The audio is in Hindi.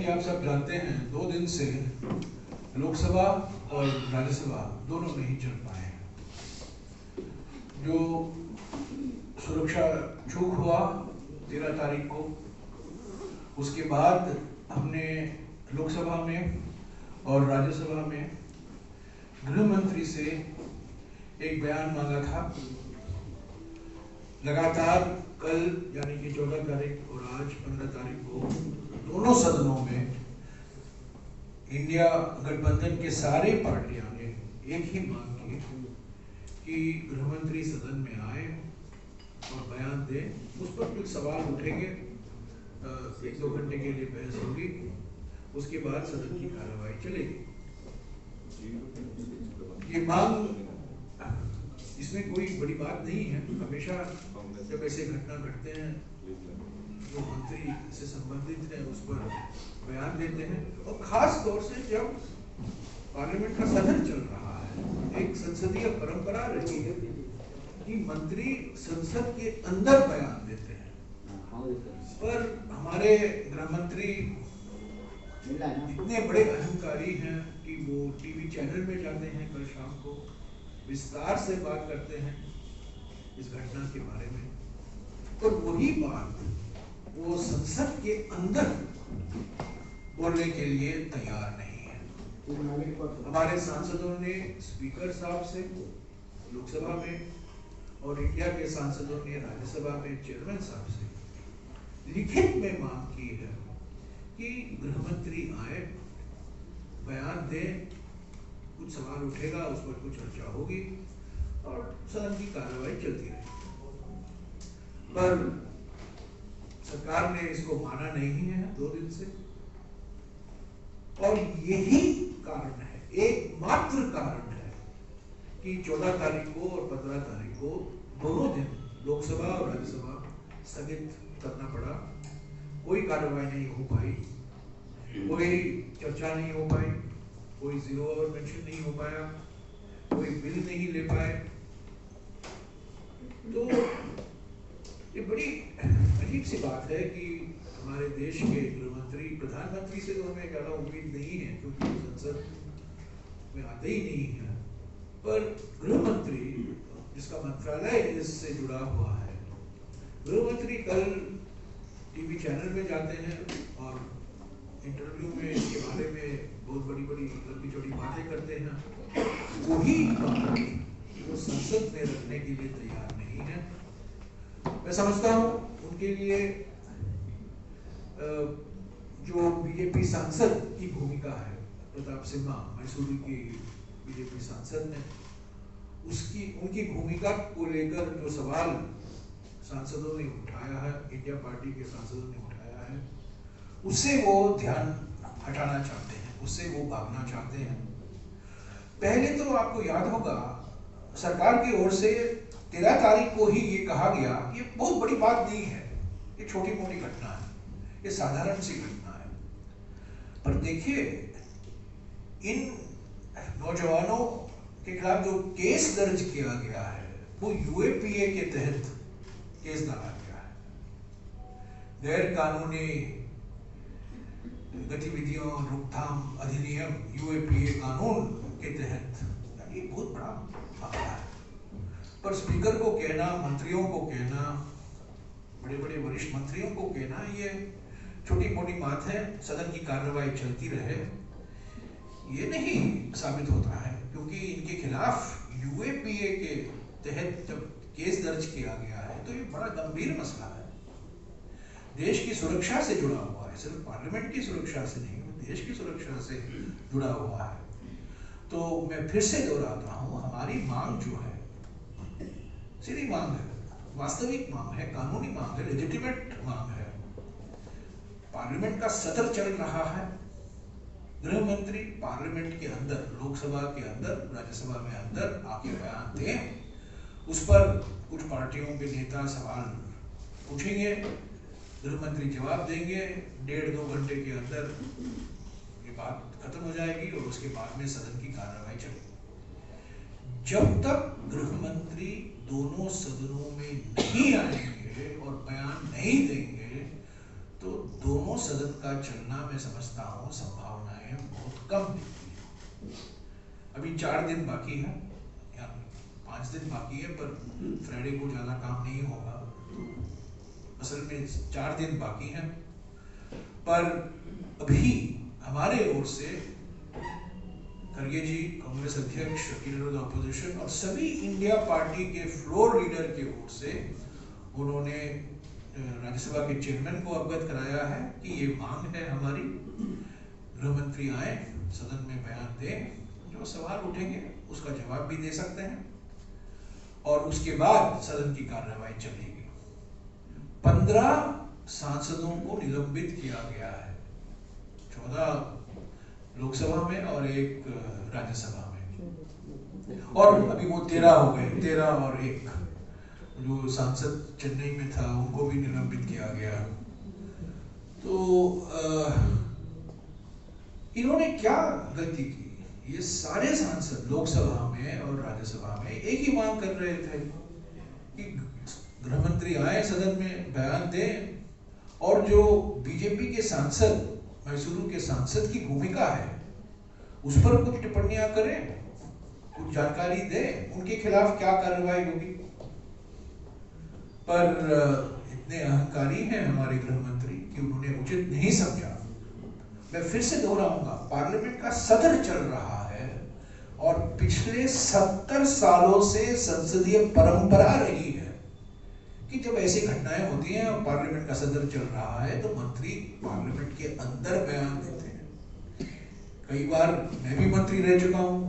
कि आप सब जानते हैं 2 दिन से लोकसभा और राज्यसभा दोनों नहीं चल पाए हैं। जो सुरक्षा चूक हुआ 13 तारीख को, उसके बाद हमने लोकसभा में और राज्यसभा में गृह मंत्री से एक बयान मांगा था। लगातार कल यानी कि 14 तारीख और आज 15 तारीख को दोनों सदनों में इंडिया गठबंधन के सारे पार्टियां ने एक ही मांग की कि गृह मंत्री सदन में आए और बयान दे। उस पर कुछ सवाल उठेंगे, 1-2 घंटे के लिए बहस होगी, उसके बाद सदन की कार्रवाई चलेगी। ये मांग, इसमें कोई बड़ी बात नहीं है। हमेशा जब ऐसे घटना घटते हैं जो मंत्री से संबंधित है उस पर बयान देते हैं, और खास तौर से जब पार्लियामेंट का सदन चल रहा है। एक संसदीय परंपरा रही है कि मंत्री संसद के अंदर बयान देते हैं, पर हमारे गृह मंत्री इतने बड़े अहंकारी हैं कि वो टीवी चैनल में जाते हैं, कल शाम को विस्तार से बात करते हैं इस घटना के बारे में, और वही बात वो संसद के अंदर बोलने के लिए तैयार नहीं है। हमारे सांसदों ने स्पीकर साहब से लोकसभा में और इंडिया के सांसदों ने राज्यसभा में चेयरमैन साहब से लिखित में मांग की है कि गृह मंत्री आए, बयान दें, कुछ सवाल उठेगा, उस पर कुछ चर्चा होगी और सदन की कार्रवाई चलती रहेगी। पर सरकार ने इसको माना नहीं है 2 दिन से, और यही कारण है, एकमात्र कारण है कि 14 तारीख को और 15 तारीख को दोनों दिन लोकसभा और राज्यसभा स्थगित करना पड़ा। कोई कार्रवाई नहीं हो पाई, कोई चर्चा नहीं हो पाई, कोई जीरो आवर पेंशन नहीं हो पाया, कोई बिल नहीं ले पाए। तो ये बड़ी अजीब सी बात है कि हमारे देश के गृह मंत्री, प्रधानमंत्री से तो हमें ज़्यादा उम्मीद नहीं है क्योंकि संसद में आते ही नहीं है, पर गृह मंत्री जिसका मंत्रालय इससे जुड़ा हुआ है, गृह मंत्री कल टीवी चैनल में जाते हैं और इंटरव्यू में इसके बारे में बहुत बड़ी लंबी चौड़ी बातें करते हैं। वही बात वो संसद में रखने के लिए तैयार नहीं है। मैं समझता हूँ उनके लिए जो बीजेपी सांसद की भूमिका है, प्रताप सिम्हा मैसूरू की बीजेपी सांसद ने, उनकी भूमिका को लेकर जो सवाल सांसदों ने उठाया है, इंडिया पार्टी के सांसदों ने उठाया है, उससे वो ध्यान हटाना चाहते हैं, उससे वो भागना चाहते हैं। पहले तो आपको याद होगा सरकार की ओर से 13 तारीख को ही ये कहा गया, ये बहुत बड़ी बात नहीं है, ये छोटी मोटी घटना है, ये साधारण सी घटना है। पर देखिए, इन नौजवानों के खिलाफ जो केस दर्ज किया गया है वो यूएपीए के तहत केस डाला गया है। गैर कानूनी गतिविधियों रोकथाम अधिनियम यूएपीए कानून के तहत, ये बहुत बड़ा मामला है। पर स्पीकर को कहना, मंत्रियों को कहना, बड़े बड़े वरिष्ठ मंत्रियों को कहना, ये छोटी मोटी बात है, सदन की कार्रवाई चलती रहे, ये नहीं साबित होता है। क्योंकि इनके खिलाफ यूएपीए के तहत जब केस दर्ज किया गया है तो ये बड़ा गंभीर मसला है, देश की सुरक्षा से जुड़ा हुआ है, सिर्फ पार्लियामेंट की सुरक्षा से नहीं, देश की सुरक्षा से जुड़ा हुआ है। तो मैं फिर से दोहराता हूँ, हमारी मांग जो है सीधी मांग है, वास्तविक मांग है, कानूनी मांग है, लेजिटिमेट मांग है। पार्लियामेंट का सत्र चल रहा है, गृह मंत्री पार्लियामेंट के अंदर, लोकसभा के अंदर, राज्यसभा में अंदर आके बयान दें, उस पर कुछ पार्टियों के नेता सवाल पूछेंगे, गृह मंत्री जवाब देंगे, 1.5-2 घंटे के अंदर ये बात खत्म हो जाएगी और उसके बाद में सदन की कार्रवाई चलेगी। जब तक गृह मंत्री दोनों सदनों में नहीं आएंगे और बयान नहीं देंगे, तो दोनों सदन का चलना मैं समझता हूँ संभावनाएं बहुत कम दिखती है। अभी 4 दिन बाकी है या 5 दिन बाकी है, पर फ्राइडे को ज़्यादा काम नहीं होगा, असल में 4 दिन बाकी हैं। पर अभी हमारे ओर से खड़गे जी, कांग्रेस अध्यक्ष, लीडर ऑफ द ऑपोजिशन और सभी इंडिया पार्टी के फ्लोर लीडर के ओर से उन्होंने राज्यसभा के चेयरमैन को अवगत कराया है कि ये मांग है हमारी, गृह मंत्री आए, सदन में बयान दें, जो सवाल उठेंगे उसका जवाब भी दे सकते हैं और उसके बाद सदन की कार्यवाही चलेगी। 15 सांसदों को निलंबित किया गया है, 14 लोकसभा में और 1 राज्यसभा में, और अभी वो 13 हो गए, 13 और 1 जो सांसद चेन्नई में था उनको भी निलंबित किया गया। तो इन्होंने क्या गलती की? ये सारे सांसद लोकसभा में और राज्यसभा में एक ही मांग कर रहे थे कि गृह मंत्री आए, सदन में बयान दें, और जो बीजेपी के सांसद, मैसूरू के सांसद की भूमिका है उस पर कुछ टिप्पणियां करें, कुछ जानकारी दें, उनके खिलाफ क्या कार्रवाई होगी। पर इतने अहंकारी हैं हमारे गृह मंत्री कि उन्होंने उचित नहीं समझा। मैं फिर से दोहराऊंगा, पार्लियामेंट का सत्र चल रहा है और पिछले 70 सालों से संसदीय परंपरा रही है कि जब ऐसी घटनाएं होती हैं और पार्लियामेंट का सत्र चल रहा है तो मंत्री पार्लियामेंट के अंदर बयान देते हैं। कई बार मैं भी मंत्री रह चुका हूं,